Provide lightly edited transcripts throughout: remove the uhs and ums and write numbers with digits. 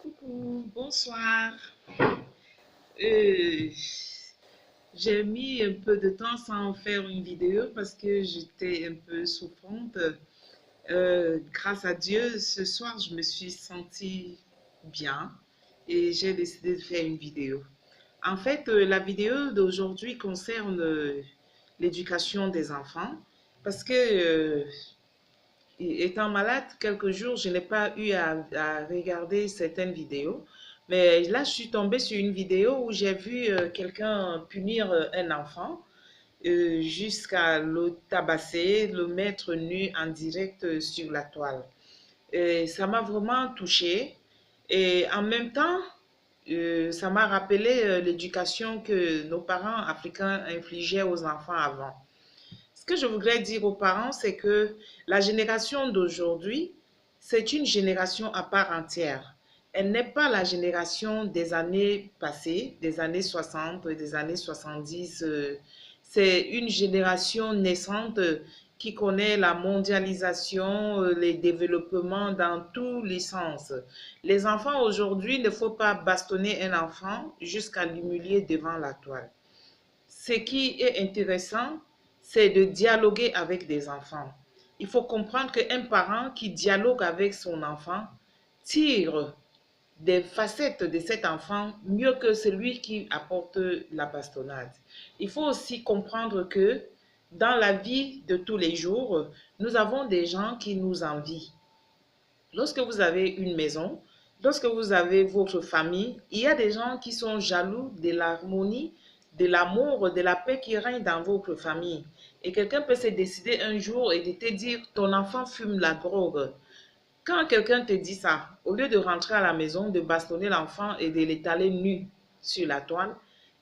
Coucou, bonsoir. Euh, j'ai mis un peu de temps sans faire une vidéo parce que j'étais un peu souffrante. Grâce à Dieu, ce soir, je me suis sentie bien et j'ai décidé de faire une vidéo. En fait, la vidéo d'aujourd'hui concerne l'éducation des enfants parce que étant malade quelques jours, je n'ai pas eu à regarder certaines vidéos. Mais là, je suis tombée sur une vidéo où j'ai vu quelqu'un punir un enfant jusqu'à le tabasser, le mettre nu en direct sur la toile. Et ça m'a vraiment touchée. Et en même temps, ça m'a rappelé l'éducation que nos parents africains infligeaient aux enfants avant. Ce que je voudrais dire aux parents, c'est que la génération d'aujourd'hui, c'est une génération à part entière. Elle n'est pas la génération des années passées, des années 60, des années 70. C'est une génération naissante qui connaît la mondialisation, les développements dans tous les sens. Les enfants aujourd'hui, il ne faut pas bastonner un enfant jusqu'à l'humilier devant la toile. Ce qui est intéressant, c'est de dialoguer avec des enfants. Il faut comprendre qu'un parent qui dialogue avec son enfant tire des facettes de cet enfant mieux que celui qui apporte la bastonnade. Il faut aussi comprendre que dans la vie de tous les jours, nous avons des gens qui nous envient. Lorsque vous avez une maison, lorsque vous avez votre famille, il y a des gens qui sont jaloux de l'harmonie, de l'amour, de la paix qui règne dans votre famille. Et quelqu'un peut se décider un jour et de te dire, ton enfant fume la drogue. Quand quelqu'un te dit ça, au lieu de rentrer à la maison, de bastonner l'enfant et de l'étaler nu sur la toile,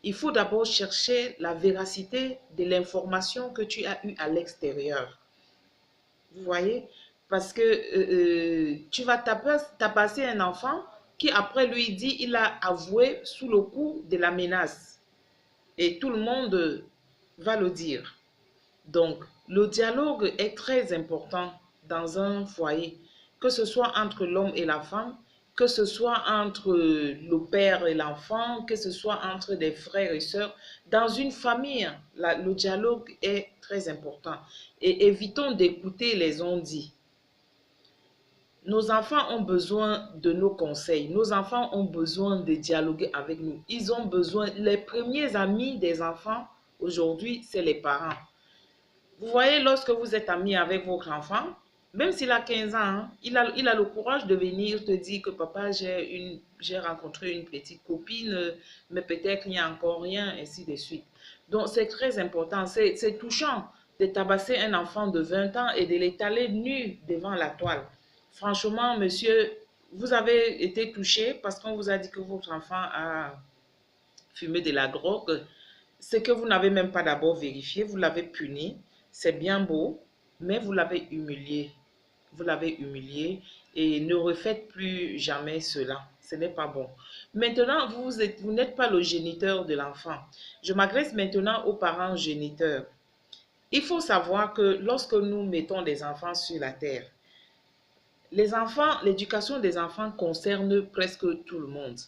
il faut d'abord chercher la véracité de l'information que tu as eue à l'extérieur. Vous voyez? Parce que tu vas tapasser un enfant qui après lui dit il a avoué sous le coup de la menace. Et tout le monde va le dire. Donc, le dialogue est très important dans un foyer, que ce soit entre l'homme et la femme, que ce soit entre le père et l'enfant, que ce soit entre des frères et sœurs. Dans une famille, le dialogue est très important. Et évitons d'écouter les on-dit. Nos enfants ont besoin de nos conseils. Nos enfants ont besoin de dialoguer avec nous. Ils ont besoin, les premiers amis des enfants aujourd'hui, c'est les parents. Vous voyez, lorsque vous êtes ami avec votre enfant, même s'il a 15 ans, hein, il a le courage de venir te dire que papa, j'ai rencontré une petite copine, mais peut-être il n'y a encore rien, ainsi de suite. Donc, c'est très important. C'est touchant de tabasser un enfant de 20 ans et de l'étaler nu devant la toile. Franchement, monsieur, vous avez été touché parce qu'on vous a dit que votre enfant a fumé de la drogue. Ce que vous n'avez même pas d'abord vérifié, vous l'avez puni. C'est bien beau, mais vous l'avez humilié. Vous l'avez humilié et ne refaites plus jamais cela. Ce n'est pas bon. Maintenant, vous n'êtes pas le géniteur de l'enfant. Je m'adresse maintenant aux parents géniteurs. Il faut savoir que lorsque nous mettons des enfants sur la terre, les enfants, l'éducation des enfants concerne presque tout le monde.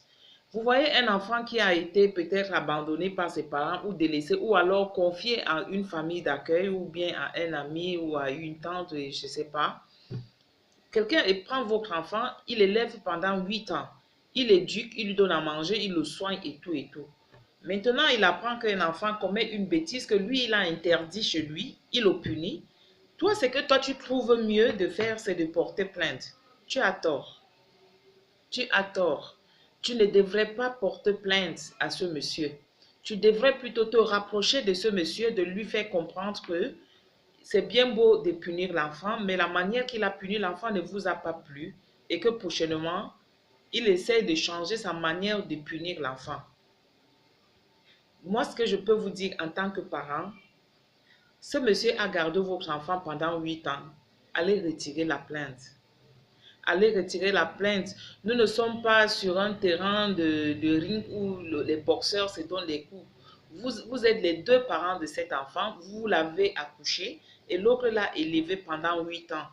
Vous voyez un enfant qui a été peut-être abandonné par ses parents ou délaissé ou alors confié à une famille d'accueil ou bien à un ami ou à une tante, je ne sais pas. Quelqu'un prend votre enfant, il l'élève pendant 8 ans. Il l'éduque, il lui donne à manger, il le soigne et tout et tout. Maintenant, il apprend qu'un enfant commet une bêtise que lui, il a interdit chez lui, il le punit. Toi, ce que toi, tu trouves mieux de faire, c'est de porter plainte. Tu as tort. Tu as tort. Tu ne devrais pas porter plainte à ce monsieur. Tu devrais plutôt te rapprocher de ce monsieur, de lui faire comprendre que c'est bien beau de punir l'enfant, mais la manière qu'il a puni l'enfant ne vous a pas plu et que prochainement, il essaie de changer sa manière de punir l'enfant. Moi, ce que je peux vous dire en tant que parent, ce monsieur a gardé votre enfant pendant 8 ans. Allez retirer la plainte. Allez retirer la plainte. Nous ne sommes pas sur un terrain de ring où les boxeurs se donnent les coups. Vous êtes les deux parents de cet enfant, vous l'avez accouché et l'autre l'a élevé pendant 8 ans.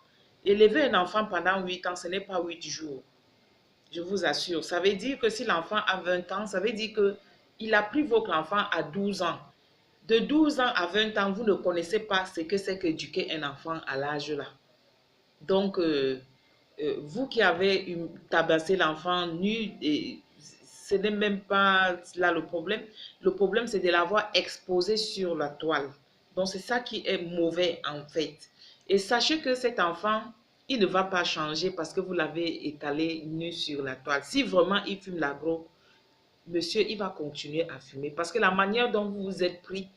Élever un enfant pendant 8 ans, ce n'est pas 8 jours. Je vous assure. Ça veut dire que si l'enfant a 20 ans, ça veut dire qu'il a pris votre enfant à 12 ans. De 12 ans à 20 ans, vous ne connaissez pas ce que c'est qu'éduquer un enfant à l'âge là. Donc, vous qui avez tabassé l'enfant nu, et ce n'est même pas là le problème. Le problème, c'est de l'avoir exposé sur la toile. Donc, c'est ça qui est mauvais en fait. Et sachez que cet enfant, il ne va pas changer parce que vous l'avez étalé nu sur la toile. Si vraiment il fume la gros, monsieur, il va continuer à fumer parce que la manière dont vous vous êtes pris,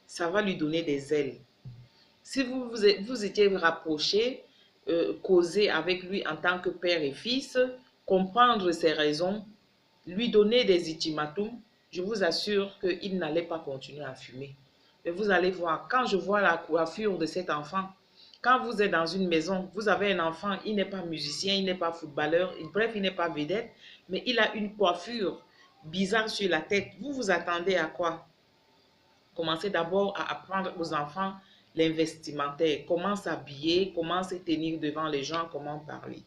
ça va lui donner des ailes. Si vous étiez rapprochés, causer avec lui en tant que père et fils, comprendre ses raisons, lui donner des ultimatums, je vous assure qu'il n'allait pas continuer à fumer. Mais vous allez voir, quand je vois la coiffure de cet enfant, quand vous êtes dans une maison, vous avez un enfant, il n'est pas musicien, il n'est pas footballeur, bref, il n'est pas vedette, mais il a une coiffure bizarre sur la tête. Vous vous attendez à quoi? Commencez d'abord à apprendre aux enfants l'investimentaire, comment s'habiller, comment se tenir devant les gens, comment parler.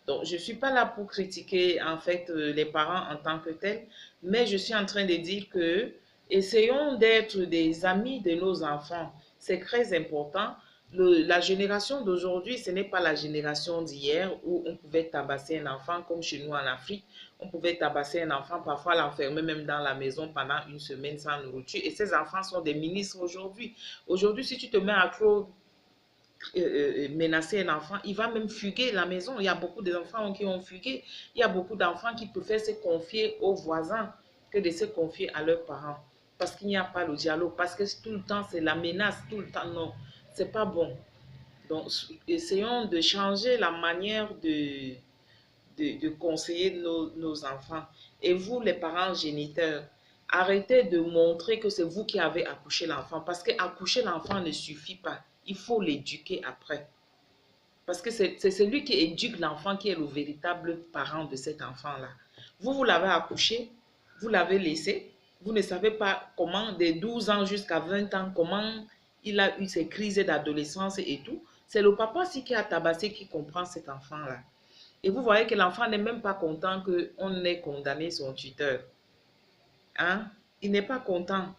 Donc, je ne suis pas là pour critiquer en fait les parents en tant que tels, mais je suis en train de dire que essayons d'être des amis de nos enfants. C'est très important. La génération d'aujourd'hui, ce n'est pas la génération d'hier où on pouvait tabasser un enfant comme chez nous en Afrique. On pouvait tabasser un enfant, parfois l'enfermer même dans la maison pendant une semaine sans nourriture. Et ces enfants sont des ministres aujourd'hui. Aujourd'hui, si tu te mets à trop menacer un enfant, il va même fuguer la maison. Il y a beaucoup d'enfants qui ont fugué. Il y a beaucoup d'enfants qui préfèrent se confier aux voisins que de se confier à leurs parents. Parce qu'il n'y a pas le dialogue, parce que tout le temps c'est la menace, tout le temps non, c'est pas bon. Donc essayons de changer la manière de conseiller nos enfants. Et vous, les parents géniteurs, arrêtez de montrer que c'est vous qui avez accouché l'enfant. Parce que accoucher l'enfant ne suffit pas. Il faut l'éduquer après. Parce que c'est celui qui éduque l'enfant qui est le véritable parent de cet enfant-là. Vous l'avez accouché, vous l'avez laissé, vous ne savez pas comment, de 12 ans jusqu'à 20 ans, comment il a eu ses crises d'adolescence et tout. C'est le papa aussi qui a tabassé qui comprend cet enfant-là. Et vous voyez que l'enfant n'est même pas content qu'on ait condamné son tuteur. Hein? Il n'est pas content.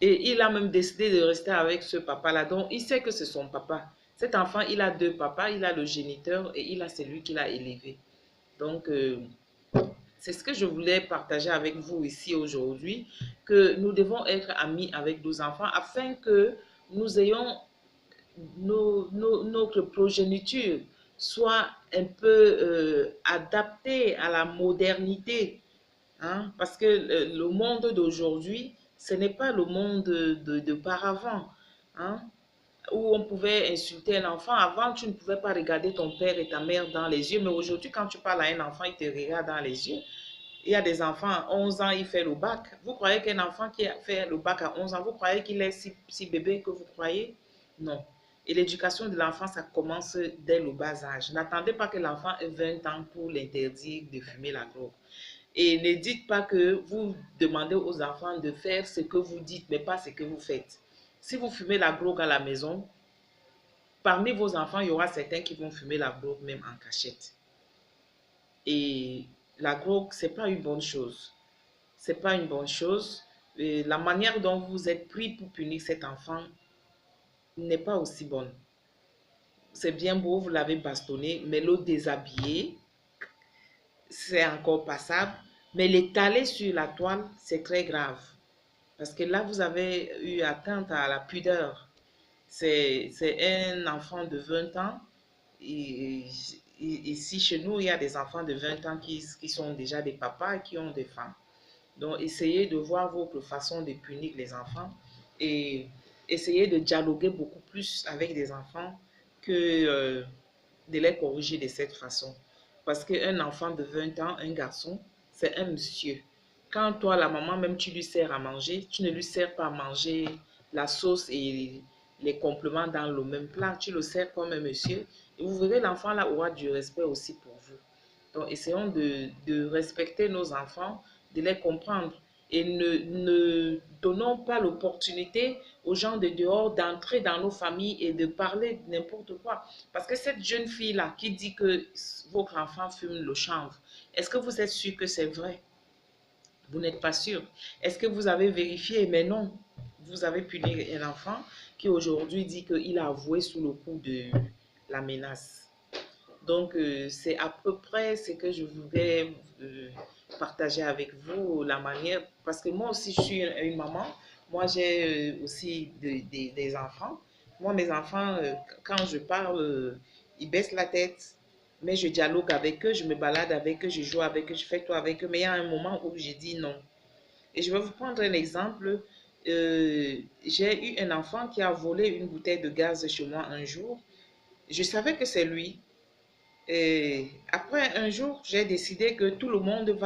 Et il a même décidé de rester avec ce papa-là. Donc, il sait que c'est son papa. Cet enfant, il a deux papas. Il a le géniteur et il a celui qui l'a élevé. Donc, c'est ce que je voulais partager avec vous ici aujourd'hui, que nous devons être amis avec nos enfants afin que nous ayons notre progéniture soit un peu adaptée à la modernité. Hein? Parce que le monde d'aujourd'hui, ce n'est pas le monde d'auparavant. Hein? Où on pouvait insulter un enfant. Avant, tu ne pouvais pas regarder ton père et ta mère dans les yeux. Mais aujourd'hui, quand tu parles à un enfant, il te regarde dans les yeux. Il y a des enfants à 11 ans, il fait le bac. Vous croyez qu'un enfant qui a fait le bac à 11 ans, vous croyez qu'il est si bébé que vous croyez? Non. Et l'éducation de l'enfant, ça commence dès le bas âge. N'attendez pas que l'enfant ait 20 ans pour l'interdire de fumer la drogue. Et ne dites pas que vous demandez aux enfants de faire ce que vous dites, mais pas ce que vous faites. Si vous fumez la drogue à la maison, parmi vos enfants, il y aura certains qui vont fumer la drogue même en cachette. Et la drogue, ce n'est pas une bonne chose. Ce n'est pas une bonne chose. Et la manière dont vous êtes pris pour punir cet enfant n'est pas aussi bonne. C'est bien beau, vous l'avez bastonné, mais le déshabiller, c'est encore passable. Mais l'étaler sur la toile, c'est très grave. Parce que là, vous avez eu atteinte à la pudeur. C'est un enfant de 20 ans. Et, ici, chez nous, il y a des enfants de 20 ans qui sont déjà des papas et qui ont des femmes. Donc, essayez de voir votre façon de punir les enfants et essayez de dialoguer beaucoup plus avec des enfants que de les corriger de cette façon. Parce qu'un enfant de 20 ans, un garçon, c'est un monsieur. Quand toi, la maman, même tu lui sers à manger, tu ne lui sers pas à manger la sauce et les compléments dans le même plat. Tu le sers comme un monsieur. Et vous verrez, l'enfant là aura du respect aussi pour vous. Donc, essayons de respecter nos enfants, de les comprendre. et ne donnons pas l'opportunité aux gens de dehors d'entrer dans nos familles et de parler n'importe quoi. Parce que cette jeune fille-là qui dit que votre enfant fume le chanvre, est-ce que vous êtes sûr que c'est vrai? Vous n'êtes pas sûr. Est-ce que vous avez vérifié? Mais non. Vous avez puni un enfant qui aujourd'hui dit qu'il a avoué sous le coup de la menace. Donc, c'est à peu près ce que je voulais partager avec vous, la manière, parce que moi aussi, je suis une maman. Moi, j'ai aussi des enfants. Moi, mes enfants, quand je parle, ils baissent la tête, mais je dialogue avec eux, je me balade avec eux, je joue avec eux, je fais tout avec eux. Mais il y a un moment où j'ai dit non. Et je vais vous prendre un exemple. J'ai eu un enfant qui a volé une bouteille de gaz chez moi un jour. Je savais que c'est lui. Et après un jour, j'ai décidé que tout le monde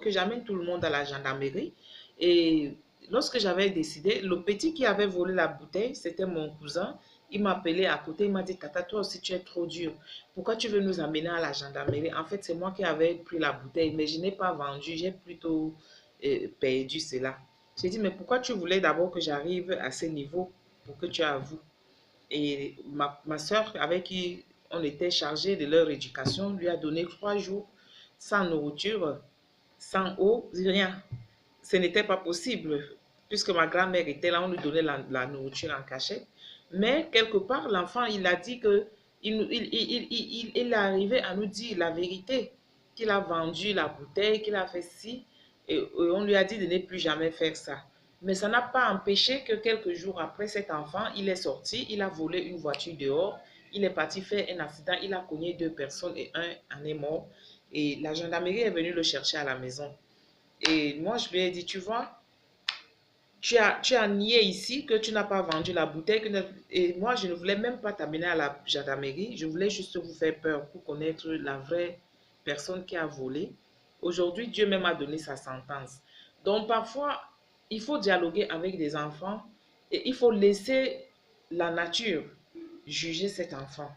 que j'amène tout le monde à la gendarmerie. Et lorsque j'avais décidé, le petit qui avait volé la bouteille, c'était mon cousin. Il m'a appelé à côté, il m'a dit, Tata, toi aussi tu es trop dur. Pourquoi tu veux nous amener à la gendarmerie? En fait, c'est moi qui avais pris la bouteille, mais je n'ai pas vendu, j'ai plutôt perdu cela. J'ai dit, mais pourquoi tu voulais d'abord que j'arrive à ce niveau pour que tu avoues? Et ma soeur, avec qui on était chargé de leur éducation, lui a donné 3 jours sans nourriture, sans eau, rien. Ce n'était pas possible, puisque ma grand-mère était là, on lui donnait la nourriture en cachette. Mais quelque part, l'enfant, il a dit que il est arrivé à nous dire la vérité, qu'il a vendu la bouteille, qu'il a fait ci, et on lui a dit de ne plus jamais faire ça. Mais ça n'a pas empêché que quelques jours après, cet enfant, il est sorti, il a volé une voiture dehors, il est parti faire un accident, il a cogné 2 personnes et un en est mort. Et la gendarmerie est venue le chercher à la maison. Et moi, je lui ai dit, tu vois, tu as nié ici que tu n'as pas vendu la bouteille. Et moi, je ne voulais même pas t'amener à la gendarmerie. Je voulais juste vous faire peur pour connaître la vraie personne qui a volé. Aujourd'hui, Dieu même a donné sa sentence. Donc, parfois, il faut dialoguer avec des enfants et il faut laisser la nature juger cet enfant.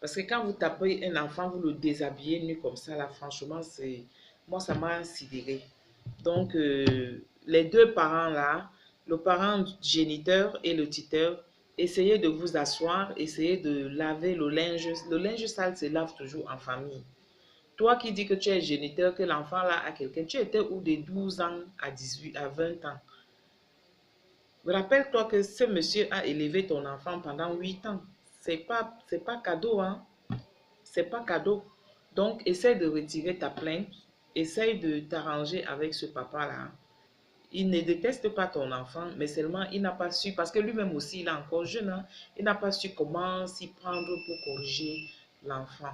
Parce que quand vous tapez un enfant, vous le déshabillez nu comme ça, là, franchement, moi, ça m'a sidéré. Donc, les deux parents là, le parent géniteur et le tuteur, essayez de vous asseoir, essayez de laver le linge. Le linge sale se lave toujours en famille. Toi qui dis que tu es géniteur, que l'enfant là a quelqu'un, tu étais où de 12 ans à 18, à 20 ans? Rappelle-toi que ce monsieur a élevé ton enfant pendant 8 ans. C'est pas cadeau, hein? C'est pas cadeau. Donc, essaie de retirer ta plainte. Essaie de t'arranger avec ce papa-là. Il ne déteste pas ton enfant, mais seulement il n'a pas su, parce que lui-même aussi, il est encore jeune, hein, il n'a pas su comment s'y prendre pour corriger l'enfant.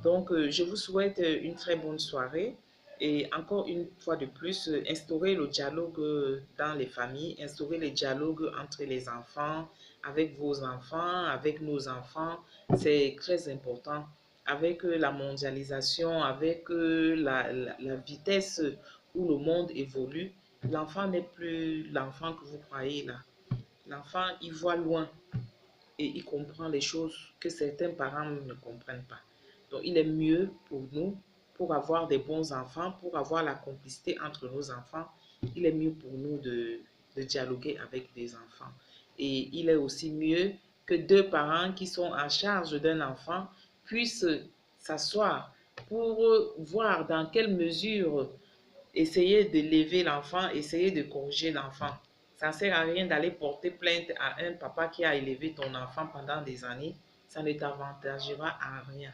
Donc, je vous souhaite une très bonne soirée et encore une fois de plus, instaurer le dialogue dans les familles, instaurer le dialogue entre les enfants, avec vos enfants, avec nos enfants, c'est très important. Avec la mondialisation, avec la vitesse où le monde évolue, l'enfant n'est plus l'enfant que vous croyez là. L'enfant, il voit loin et il comprend les choses que certains parents ne comprennent pas. Donc, il est mieux pour nous, pour avoir des bons enfants, pour avoir la complicité entre nos enfants, il est mieux pour nous de dialoguer avec des enfants. Et il est aussi mieux que 2 parents qui sont en charge d'un enfant puissent s'asseoir pour voir dans quelle mesure essayer de lever l'enfant, essayer de corriger l'enfant. Ça ne sert à rien d'aller porter plainte à un papa qui a élevé ton enfant pendant des années. Ça ne t'avantagera à rien.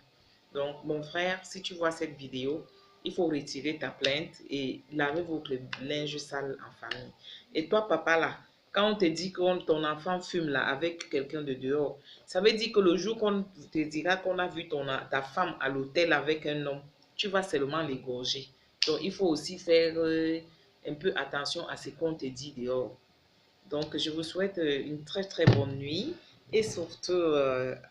Donc, mon frère, si tu vois cette vidéo, il faut retirer ta plainte et laver votre linge sale en famille. Et toi, papa, là, quand on te dit que ton enfant fume là avec quelqu'un de dehors, ça veut dire que le jour qu'on te dira qu'on a vu ta femme à l'hôtel avec un homme, tu vas seulement l'égorger. Donc, il faut aussi faire un peu attention à ce qu'on te dit dehors. Donc, je vous souhaite une très très bonne nuit et surtout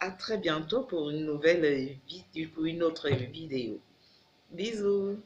à très bientôt pour une nouvelle vidéo, pour une autre vidéo. Bisous!